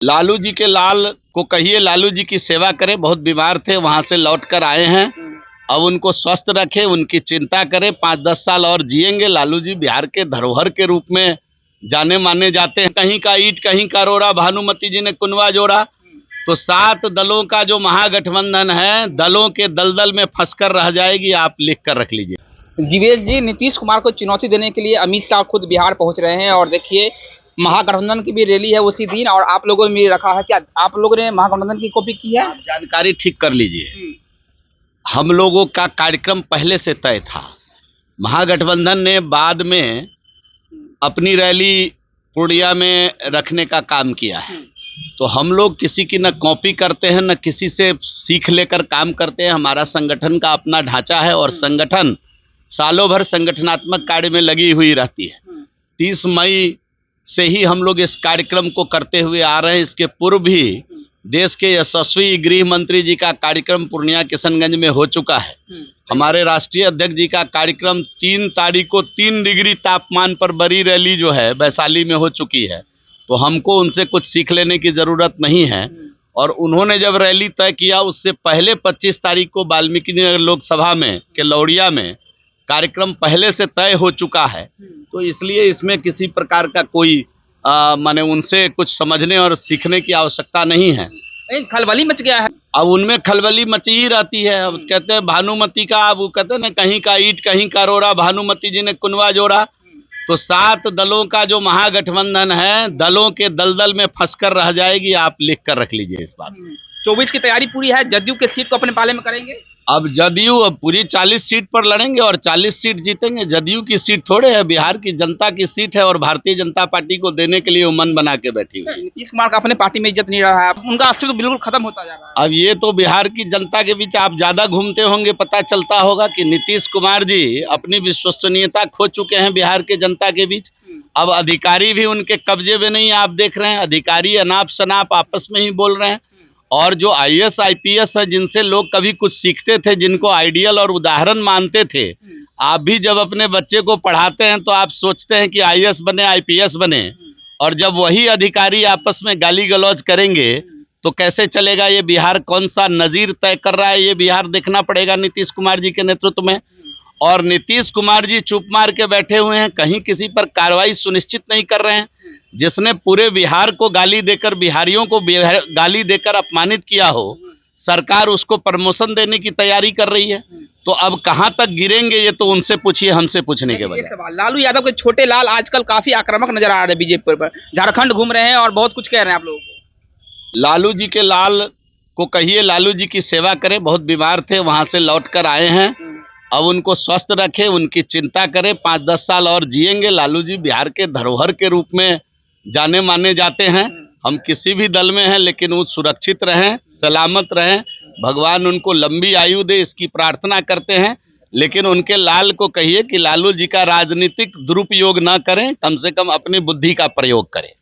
लालू जी के लाल को कहिए लालू जी की सेवा करें, बहुत बीमार थे, वहां से लौट कर आए हैं। अब उनको स्वस्थ रखे, उनकी चिंता करें। 5-10 साल और जिएंगे। लालू जी बिहार के धरोहर के रूप में जाने माने जाते हैं। कहीं का ईंट कहीं का रोड़ा, भानुमती जी ने कुनवा जोड़ा। तो 7 दलों का जो महागठबंधन है, दलों के दलदल में फंसकर रह जाएगी। आप लिख कर रख लीजिए। जीवेश जी, नीतीश कुमार को चुनौती देने के लिए अमित शाह खुद बिहार पहुंच रहे हैं और देखिए महागठबंधन की भी रैली है उसी दिन। और आप लोगों ने भी रखा है, क्या आप लोगों ने महागठबंधन की कॉपी की है? आप जानकारी ठीक कर लीजिए। हम लोगों का कार्यक्रम पहले से तय था। महागठबंधन ने बाद में अपनी रैली पूर्णिया में रखने का काम किया है। तो हम लोग किसी की न कॉपी करते हैं, न किसी से सीख लेकर काम करते हैं। हमारा संगठन का अपना ढांचा है और संगठन सालों भर संगठनात्मक कार्य में लगी हुई रहती है। 30 मई से ही हम लोग इस कार्यक्रम को करते हुए आ रहे हैं। इसके पूर्व भी देश के यशस्वी गृह मंत्री जी का कार्यक्रम पूर्णिया किशनगंज में हो चुका है। हमारे राष्ट्रीय अध्यक्ष जी का कार्यक्रम 3 तारीख को 3 डिग्री तापमान पर बड़ी रैली जो है वैशाली में हो चुकी है। तो हमको उनसे कुछ सीख लेने की जरूरत नहीं है। और उन्होंने जब रैली तय किया उससे पहले 25 तारीख को वाल्मीकि नगर लोकसभा में के लौड़िया में कार्यक्रम पहले से तय हो चुका है। तो इसलिए इसमें किसी प्रकार का कोई माने उनसे कुछ समझने और सीखने की आवश्यकता नहीं है। खलबली मच गया है। अब उनमें खलबली मची ही रहती है। अब कहते हैं भानुमती का, अब वो कहते हैं ना कहीं का ईंट कहीं का रोड़ा, भानुमती जी ने कुनवा जोड़ा। तो 7 दलों का जो महागठबंधन है, दलों के दलदल में फंसकर रह जाएगी। आप लिख कर रख लीजिए इस बात। 24 की तैयारी पूरी है। जदयू के सीट को अपने पाले में करेंगे। अब जदयू अब पूरी 40 सीट पर लड़ेंगे और 40 सीट जीतेंगे। जदयू की सीट थोड़े है, बिहार की जनता की सीट है और भारतीय जनता पार्टी को देने के लिए वो मन बना के बैठी हुई। नीतीश कुमार का अपने पार्टी में इज्जत नहीं रहा है, उनका अस्तित्व बिल्कुल खत्म होता जा रहा है। अब ये तो बिहार की जनता के बीच आप ज्यादा घूमते होंगे, पता चलता होगा कि नीतीश कुमार जी अपनी विश्वसनीयता खो चुके हैं बिहार के जनता के बीच। अब अधिकारी भी उनके कब्जे में नहीं, आप देख रहे हैं। अधिकारी अनाप शनाप आपस में ही बोल रहे हैं। और जो IAS IPS है, जिनसे लोग कभी कुछ सीखते थे, जिनको आइडियल और उदाहरण मानते थे, आप भी जब अपने बच्चे को पढ़ाते हैं तो आप सोचते हैं कि IAS बने, IPS बने। और जब वही अधिकारी आपस में गाली गलौज करेंगे तो कैसे चलेगा? ये बिहार कौन सा नजीर तय कर रहा है, ये बिहार देखना पड़ेगा नीतीश कुमार जी के नेतृत्व में। और नीतीश कुमार जी चुप मार के बैठे हुए हैं, कहीं किसी पर कार्रवाई सुनिश्चित नहीं कर रहे हैं। जिसने पूरे बिहार को गाली देकर, बिहारियों को गाली देकर अपमानित किया हो, सरकार उसको प्रमोशन देने की तैयारी कर रही है। तो अब कहां तक गिरेंगे ये तो उनसे पूछिए, हमसे पूछने के बजाय। लालू यादव के छोटे लाल आजकल काफी आक्रामक नजर आ रहे हैं बीजेपी पर, झारखंड घूम रहे हैं और बहुत कुछ कह रहे हैं आप लोगों को। लालू जी के लाल को कहिए लालू जी की सेवा करें, बहुत बीमार थे, वहां से लौट कर आए हैं। अब उनको स्वस्थ रखें, उनकी चिंता करें। 5-10 साल और जिएंगे। लालू जी बिहार के धरोहर के रूप में जाने माने जाते हैं। हम किसी भी दल में हैं, लेकिन वो सुरक्षित रहें, सलामत रहें, भगवान उनको लंबी आयु दे, इसकी प्रार्थना करते हैं। लेकिन उनके लाल को कहिए कि लालू जी का राजनीतिक दुरुपयोग ना करें, कम से कम अपनी बुद्धि का प्रयोग करें।